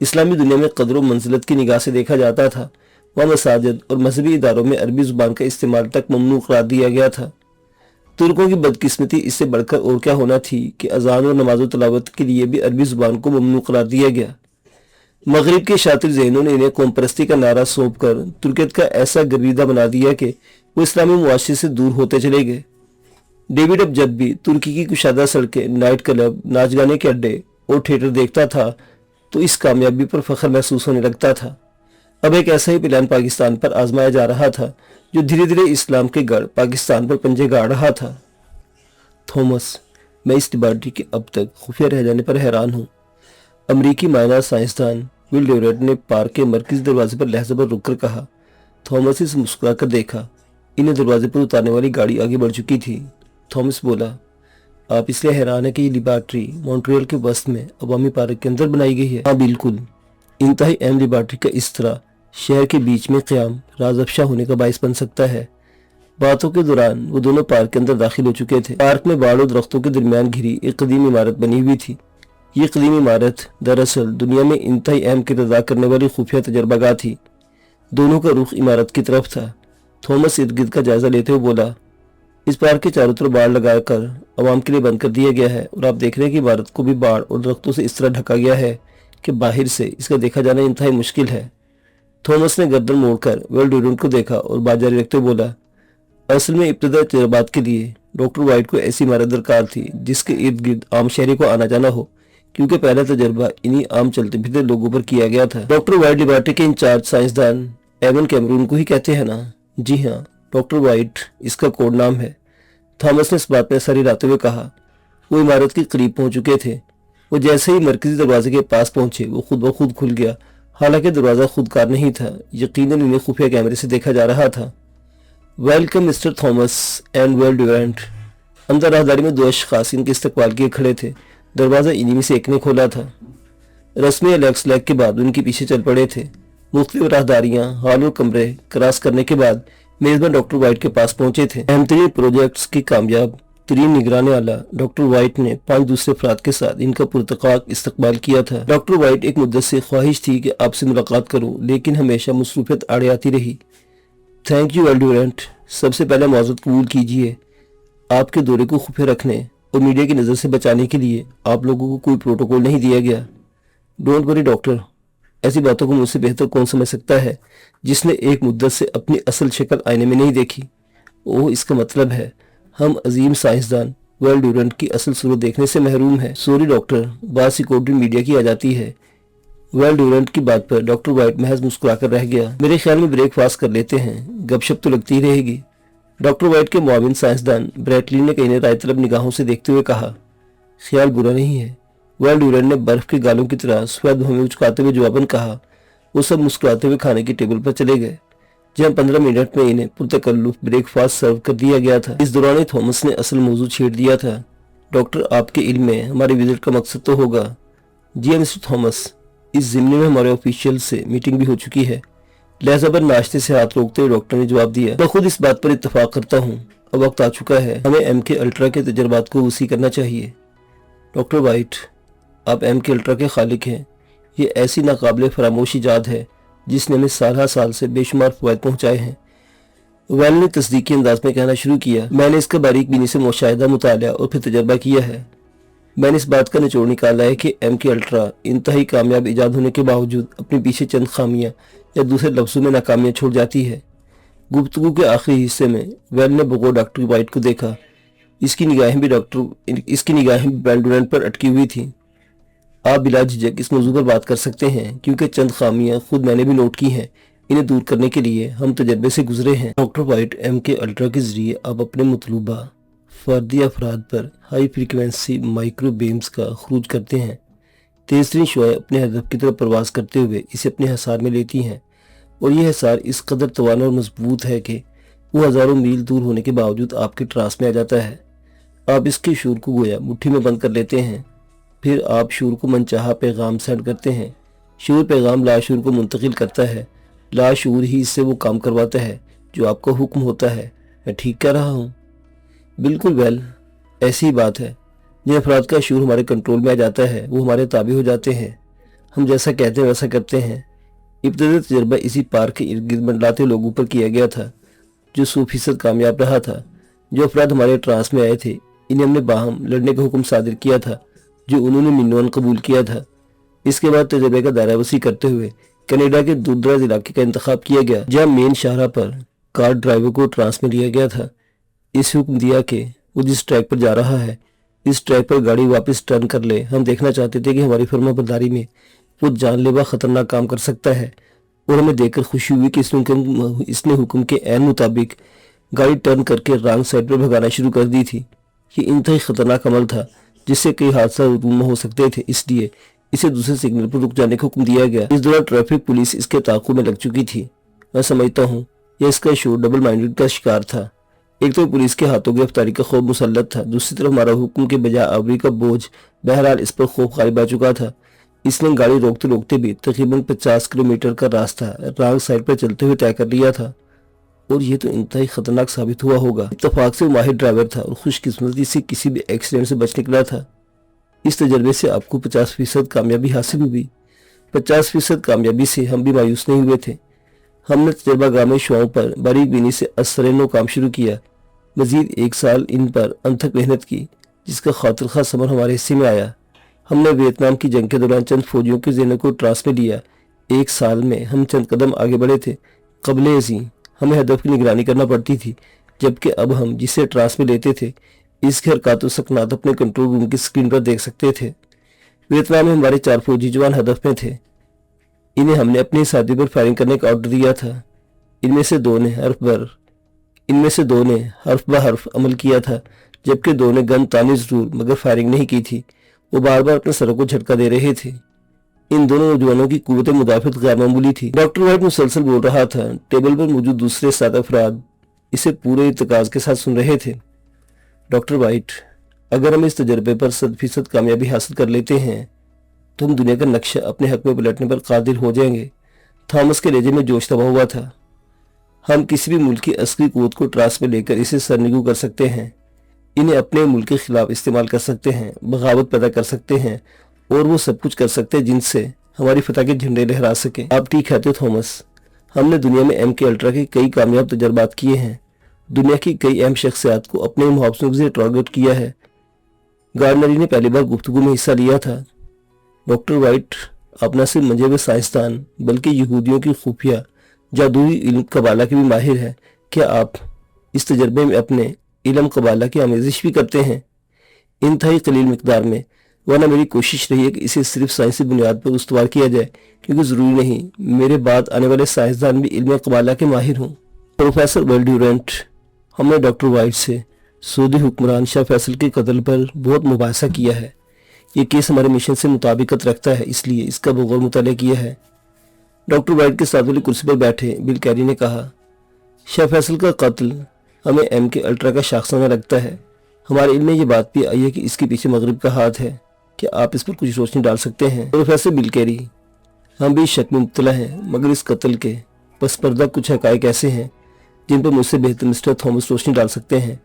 اسلامی دنیا میں قدر و منزلت کی نگاہ سے دیکھا جاتا تھا، وہاں مساجد اور مذہبی اداروں میں عربی زبان کا استعمال تک ممنوع قرار دیا گیا تھا۔ ترکوں کی بدقسمتی اس سے بڑھ کر اور کیا ہونا تھی کہ اذان اور نماز و تلاوت کے لیے بھی عربی زبان کو ممنوع قرار دیا گیا۔ مغرب کے شاطر ذہنوں نے انہیں قوم پرستی کا نعرہ سونپ کر ترکیت کا ایسا گرویدہ بنا دیا کہ وہ اسلامی معاشرے سے دور ہوتے چلے گئے۔ ڈیوڈ اب جب بھی ترکی کی کشادہ سڑکیں، نائٹ کلب، ناچ گانے کے اڈے اور تھیٹر دیکھتا تھا تو اس کامیابی پر فخر محسوس ہونے لگتا تھا۔ اب ایک ایسا ہی پلان پاکستان پر آزمایا جا رہا تھا جو دھیرے دھیرے اسلام کے گڑھ پاکستان پر پنجے گاڑ رہا تھا۔ تھامس، میں اس لیبارٹری کے اب تک خفیہ رہ جانے پر حیران ہوں۔ امریکی مائنہ سائنسدان ول ڈیورنٹ نے پارک کے مرکزی دروازے پر لہجے پر رک کر کہا۔ تھامس اسے مسکرا کر دیکھا۔ انہیں دروازے پر اتارنے والی گاڑی آگے بڑھ چکی تھی۔ تھامس بولا، آپ اس لیے حیران ہیں کہ یہ لیبارٹری مونٹریل کے وسط میں عوامی پارک کے اندر بنائی گئی ہے؟ ہاں بالکل، انتہائی اہم لیبارٹری کا اس طرح شہر کے بیچ میں قیام راز افشا ہونے کا باعث بن سکتا ہے۔ باتوں کے دوران وہ دونوں پارک کے اندر داخل ہو چکے تھے۔ پارک میں باڑ و درختوں کے درمیان گھری ایک قدیم عمارت بنی ہوئی تھی۔ یہ قدیم عمارت دراصل دنیا میں انتہائی اہم کردار ادا کرنے والی خفیہ تجربہ گاہ تھی۔ دونوں کا رخ عمارت کی طرف تھا۔ تھامس ارد گرد کا جائزہ لیتے ہوئے بولا، اس پارک کے چاروں طرف باڑ لگا کر عوام کے لیے بند کر دیا گیا ہے، اور آپ دیکھ رہے ہیں کہ عمارت کو بھی باڑ اور درختوں سے اس طرح ڈھکا گیا ہے کہ باہر سے اس کا دیکھا جانا انتہائی مشکل ہے۔ تھامس نے گردن موڑ کر ول ڈیورنٹ کو دیکھا اور بات جاری رکھتے ہوئے بولا، اصل میں ابتدائی تجربات کے لیے ڈاکٹر وائٹ کو ایسی عمارت درکار تھی جس کے ارد گرد عام شہری کو آنا جانا ہو، کیونکہ پہلا تجربہ انہی عام چلتے پھرتے لوگوں پر کیا گیا تھا۔ ڈاکٹر وائٹ لیبارٹری کے انچارج سائنسدان ایون کیمرون کو ہی کہتے ہیں نا؟ جی ہاں، ڈاکٹر وائٹ اس کا کوڈ نام ہے۔ تھامس نے اس بات میں سر ہلاتے ہوئے کہا۔ وہ عمارت کے قریب پہنچ چکے تھے۔ وہ جیسے ہی مرکزی دروازے کے پاس پہنچے وہ خود بخود کھل گیا، حالانکہ دروازہ خودکار نہیں تھا، یقیناً انہیں خفیہ کیمرے سے دیکھا جا رہا تھا۔ Welcome mister Thomas and Will Durant. اندر راہداری میں دو اشخاص ان کے استقبال کیے کھڑے تھے۔ دروازہ انہی میں سے ایک نے کھولا تھا۔ رسمی الیکس لیگ کے بعد ان کے پیچھے چل پڑے تھے۔ مختلف راہداریاں، ہال اور کمرے کراس کرنے کے بعد میزبان ڈاکٹر وائٹ کے پاس پہنچے تھے۔ اہم ترین پروجیکٹس کی کامیاب ترین نگران اعلیٰ ڈاکٹر وائٹ نے 5 دوسرے افراد کے ساتھ ان کا پرتقاق استقبال کیا تھا۔ ڈاکٹر وائٹ ایک مدت سے خواہش تھی کہ آپ سے ملاقات کروں، لیکن ہمیشہ مصروفیت آڑے آتی رہی۔ تھینک یو ول ڈیورنٹ، سب سے پہلے معذرت قبول کیجیے۔ آپ کے دورے کو خفیہ رکھنے اور میڈیا کی نظر سے بچانے کے لیے آپ لوگوں کو کوئی پروٹوکول نہیں دیا گیا۔ ڈونٹ وری ڈاکٹر، ایسی باتوں کو مجھ سے بہتر کون سمجھ سکتا ہے جس نے ایک مدت سے اپنی اصل شکل آئینے میں نہیں دیکھی۔ اوہ، اس کا مطلب ہے ہم عظیم سائنسدان ول ڈیورنٹ کی اصل صورت دیکھنے سے محروم ہیں۔ سوری ڈاکٹر، بات سیکورٹی میڈیا کی آ جاتی ہے۔ ول ڈیورنٹ کی بات پر ڈاکٹر وائٹ محض مسکرا کر رہ گیا۔ میرے خیال میں بریک فاسٹ کر لیتے ہیں، گپ شپ تو لگتی ہی رہے گی۔ ڈاکٹر وائٹ کے معاون سائنسدان بریٹلی نے کئی رائے طلب نگاہوں سے دیکھتے ہوئے کہا، خیال برا نہیں ہے۔ ول ڈیورنٹ نے برف کے گالوں کی طرح سفید بھویں اچکاتے ہوئے جواباً کہا۔ وہ سب مسکراتے ہوئے کھانے کی ٹیبل پر چلے گئے، جہاں 15 منٹ میں انہیں پرتکلف بریک فاسٹ سرو کر دیا گیا تھا۔ اس دوران تھامس نے اصل موضوع چھیڑ دیا تھا۔ ڈاکٹر، آپ کے علم میں ہمارے وزٹ کا مقصد تو ہوگا؟ جی ہاں مسٹر تھامس، اس ضمن میں ہمارے آفیشیل سے میٹنگ بھی ہو چکی ہے۔ لہذا پر ناشتے سے ہاتھ روکتے ہوئے ڈاکٹر نے جواب دیا، میں خود اس بات پر اتفاق کرتا ہوں، اب وقت آ چکا ہے، ہمیں ایم کے الٹرا کے تجربات کو وسیع کرنا چاہیے۔ ڈاکٹر وائٹ، آپ ایم کے الٹرا کے خالق ہیں۔ یہ ایسی ناقابل فراموش ایجاد ہے جس نے ہمیں سالہ سال سے بے شمار فوائد پہنچائے ہیں۔ ویل نے تصدیقی انداز میں کہنا شروع کیا، میں نے اس کا باریک بینی سے مشاہدہ، مطالعہ اور پھر تجربہ کیا ہے۔ میں نے اس بات کا نچوڑ نکالا ہے کہ ایم کے الٹرا انتہائی کامیاب ایجاد ہونے کے باوجود اپنے پیچھے چند خامیاں یا دوسرے لفظوں میں ناکامیاں چھوڑ جاتی ہے۔ گفتگو کے آخری حصے میں ویل نے بغور ڈاکٹر وائٹ کو دیکھا۔ اس کی نگاہیں بھی ول ڈیورنٹ پر اٹکی ہوئی تھیں۔ آپ بلا جھجک اس موضوع پر بات کر سکتے ہیں، کیونکہ چند خامیاں خود میں نے بھی نوٹ کی ہیں، انہیں دور کرنے کے لیے ہم تجربے سے گزرے ہیں۔ ڈاکٹر وائٹ، ایم کے الٹرا کے ذریعے آپ اپنے مطلوبہ فردی افراد پر ہائی فریکوینسی مائکرو بیمز کا خروج کرتے ہیں۔ تیز ترین شعاع اپنے ہدف کی طرف پرواز کرتے ہوئے اسے اپنے حصار میں لیتی ہیں، اور یہ حصار اس قدر توانا اور مضبوط ہے کہ وہ ہزاروں میل دور ہونے کے باوجود آپ کے ٹراس میں آ جاتا ہے۔ آپ اس کے شعور کو گویا مٹھی میں بند کر لیتے ہیں، پھر آپ شعور کو منچاہا پیغام سینڈ کرتے ہیں۔ شعور پیغام لاشعور کو منتقل کرتا ہے، لاشعور ہی اس سے وہ کام کرواتا ہے جو آپ کا حکم ہوتا ہے۔ میں ٹھیک کہہ رہا ہوں؟ بالکل ویل، ایسی ہی بات ہے۔ جن افراد کا شعور ہمارے کنٹرول میں آ جاتا ہے وہ ہمارے تابع ہو جاتے ہیں۔ ہم جیسا کہتے ہیں ویسا کرتے ہیں۔ ابتدائی تجربہ اسی پارک کے ارد گرد منڈلاتے لوگوں پر کیا گیا تھا جو 100% کامیاب رہا تھا۔ جو افراد ہمارے ٹرانس میں آئے تھے انہیں ہم نے باہم لڑنے کا حکم صادر کیا تھا جو انہوں نے منوان قبول کیا تھا۔ اس کے بعد تجربے کا دائرہ وسیع کرتے ہوئے کینیڈا کے دور دراز علاقے کا انتخاب کیا گیا جہاں مین شاہراہ پر کار ڈرائیور کو ٹرانس میں لیا گیا تھا۔ اس حکم دیا کہ وہ جس ٹریک پر جا رہا ہے اس ٹریک پر گاڑی واپس ٹرن کر لے۔ ہم دیکھنا چاہتے تھے کہ ہماری فرما برداری میں وہ جان لیوا خطرناک کام کر سکتا ہے، اور ہمیں دیکھ کر خوشی ہوئی کہ اس نے حکم کے عین مطابق گاڑی ٹرن کر کے رانگ سائڈ پر بھگانا شروع کر دی تھی۔ یہ انتہائی خطرناک عمل تھا جس سے کئی حادثات رونما ہو سکتے تھے، اس لیے اسے دوسرے سگنل پر رک جانے کا حکم دیا گیا۔ اس دوران ٹریفک پولیس اس کے تعاقب میں لگ چکی تھی۔ میں سمجھتا ہوں یہ اس کا شور ڈبل مائنڈڈ کا شکار تھا۔ ایک تو پولیس کے ہاتھوں گرفتاری کا خوف مسلط تھا، دوسری طرف ہمارا حکم کے بجا آوری کا بوجھ بہرحال اس پر خوف غالب آ چکا تھا۔ اس نے گاڑی روکتے روکتے بھی تقریباً 50 کلومیٹر کا راستہ رانگ سائڈ پر چلتے ہوئے طے کر لیا تھا، اور یہ تو انتہائی خطرناک ثابت ہوا ہوگا۔ اتفاق سے وہ ماہر ڈرائیور تھا اور خوش قسمتی سے کسی بھی ایکسیڈنٹ سے بچ نکلا تھا۔ اس تجربے سے آپ کو 50% کامیابی حاصل ہوئی۔ 50% کامیابی سے ہم بھی مایوس نہیں ہوئے تھے۔ ہم نے تجربہ گاہ میں شعاؤں پر باریک بینی سے اثر نو کام شروع کیا۔ مزید 1 سال ان پر انتھک محنت کی جس کا خاطر خواہ ثمر ہمارے حصے میں آیا۔ ہم نے ویتنام کی جنگ کے دوران چند فوجیوں کے ذہنوں کو ٹراس میں لیا۔ 1 سال میں ہم چند قدم آگے بڑھے تھے۔ قبل ازیں ہمیں ہدف کی نگرانی کرنا پڑتی تھی، جبکہ اب ہم جسے ٹراس میں لیتے تھے اس کے حرکات و سکنات اپنے کنٹرول روم کی سکرین پر دیکھ سکتے تھے۔ ویتنام میں ہمارے 4 فوجی جوان ہدف میں تھے۔ انہیں ہم نے اپنے ساتھی پر فائرنگ کرنے کا آرڈر دیا تھا۔ ان میں سے دو نے حرف بہ حرف عمل کیا تھا، جبکہ 2 نے گن تانی ضرور مگر فائرنگ نہیں کی تھی۔ وہ بار بار اپنے سروں کو جھٹکا دے رہے تھے۔ ان دونوں نوجوانوں کی قوت مدافعت غیر معمولی تھی۔ ڈاکٹر وائٹ مسلسل بول رہا تھا۔ ٹیبل پر موجود دوسرے 7 افراد اسے پورے ارتکاز کے ساتھ سن رہے تھے۔ ڈاکٹر وائٹ، اگر ہم اس تجربے پر 100% کامیابی حاصل کر لیتے ہیں تو ہم دنیا کا نقشہ اپنے حق میں پلٹنے پر قادر ہو جائیں گے۔ تھامس کے لہجے میں جوش دبا ہوا تھا۔ ہم کسی بھی ملک کی عسکری قوت کو ٹراس میں لے کر اسے سرنگو کر سکتے ہیں، انہیں اپنے ملک کے خلاف استعمال کر سکتے ہیں، بغاوت پیدا کر سکتے ہیں، اور وہ سب کچھ کر سکتے ہیں جن سے ہماری فتح کے جھنڈے لہرا سکیں۔ آپ ٹھیک کہتے ہو تھامس، ہم نے دنیا میں MK الٹرا کے کئی کامیاب تجربات کیے ہیں، دنیا کی کئی اہم شخصیات کو اپنے محافظوں سے ٹارگٹ کیا ہے۔ گارنری نے پہلی بار گفتگو میں حصہ لیا تھا۔ ڈاکٹر وائٹ، آپ نہ صرف منجے ہوئے سائنسدان بلکہ یہودیوں کی خفیہ جادوئی علم قبالہ کے بھی ماہر ہیں۔ کیا آپ اس تجربے میں اپنے علم قبالہ کی آمیزش بھی کرتے ہیں؟ انتہائی قلیل مقدار میں، ورنہ میری کوشش رہی ہے کہ اسے صرف سائنسی بنیاد پر استوار کیا جائے، کیونکہ ضروری نہیں میرے بعد آنے والے سائنسدان بھی علم قبالہ کے ماہر ہوں۔ پروفیسر ویل ڈیورنٹ، ہم نے ڈاکٹر وائٹ سے سعودی حکمران شاہ فیصل کے قتل پر بہت مباحثہ کیا ہے۔ یہ کیس ہمارے مشن سے مطابقت رکھتا ہے، اس لیے اس کا بغور مطالعہ کیا ہے۔ ڈاکٹر وائٹ کے ساتھ والی کرسی پر بیٹھے بل کیری نے کہا، شاہ فیصل کا قتل ہمیں MK الٹرا کا شاخسانہ لگتا ہے۔ ہمارے علم میں یہ بات بھی آئی ہے کہ اس کے پیچھے مغرب کا ہاتھ ہے۔ کیا آپ اس پر کچھ روشنی ڈال سکتے ہیں؟ پروفیسر بل کیری، ہم بھی شک میں مبتلا ہیں، مگر اس قتل کے پس پردہ کچھ حقائق ایسے ہیں جن پر مجھ سے بہتر مسٹر تھامس روشنی ڈال سکتے ہیں۔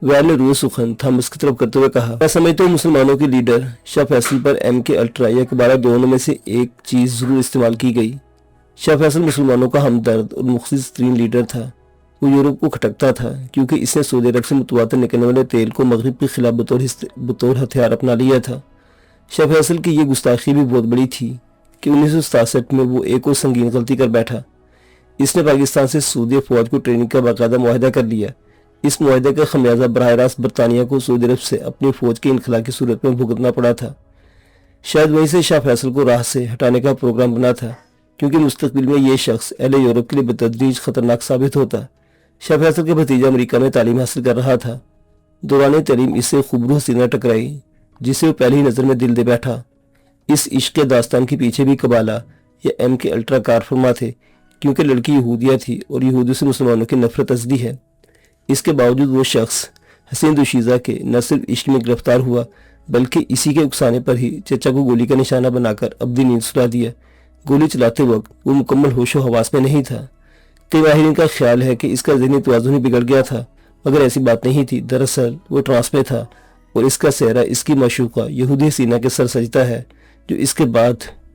ویل نے روح سخن تھامس کی طرف کرتے ہوئے کہا، میں سمجھتا ہوں مسلمانوں کے لیڈر شاہ فیصل پر MK الٹرا یا قبالہ دونوں میں سے ایک چیز ضرور استعمال کی گئی۔ شاہ فیصل مسلمانوں کا ہمدرد اور مخلص ترین لیڈر تھا۔ وہ یورپ کو کھٹکتا تھا کیونکہ اس نے سعودی عرب سے متواتر نکلنے والے تیل کو مغرب کے خلاف بطور ہتھیار اپنا لیا تھا۔ شاہ فیصل کی یہ گستاخی بھی بہت بڑی تھی کہ 1967 میں وہ ایک اور سنگین غلطی کر بیٹھا۔ اس نے پاکستان سے سعودی فوج کو ٹریننگ کا باقاعدہ معاہدہ کر لیا۔ اس معاہدے کا خمیازہ براہ راست برطانیہ کو سعودی عرب سے اپنی فوج کے انخلا کی صورت میں بھگتنا پڑا تھا۔ شاید وہیں سے شاہ فیصل کو راہ سے ہٹانے کا پروگرام بنا تھا، کیونکہ مستقبل میں یہ شخص اہل یورپ کے لیے بتدریج خطرناک ثابت ہوتا۔ شاہ فیصل کا بھتیجا امریکہ میں تعلیم حاصل کر رہا تھا۔ دوران تعلیم اس سے خوبرو حسینہ ٹکرائی جسے وہ پہلی نظر میں دل دے بیٹھا۔ اس عشق داستان کے پیچھے بھی قبالہ یا MK الٹرا کار فرما تھے، کیونکہ لڑکی یہودیہ تھی اور یہودیوں سے مسلمانوں کی نفرت ازلی ہے۔ اس کے باوجود وہ شخص حسین دوشیزہ کے نہ صرف عشق میں گرفتار ہوا بلکہ اسی کے اکسانے پر ہی چچا کو گولی کا نشانہ بنا کر ابدی نیند سلا دیا۔ گولی چلاتے وقت وہ مکمل ہوش و حواس میں نہیں تھا۔ کئی ماہرین کا خیال ہے کہ اس کا ذہنی توازن ہی بگڑ گیا تھا، مگر ایسی بات نہیں تھی۔ دراصل وہ ٹرانس میں تھا اور اس کا چہرہ اس کی معشوقہ یہودی حسینہ کے سر سجتا ہے جو اس کے بعد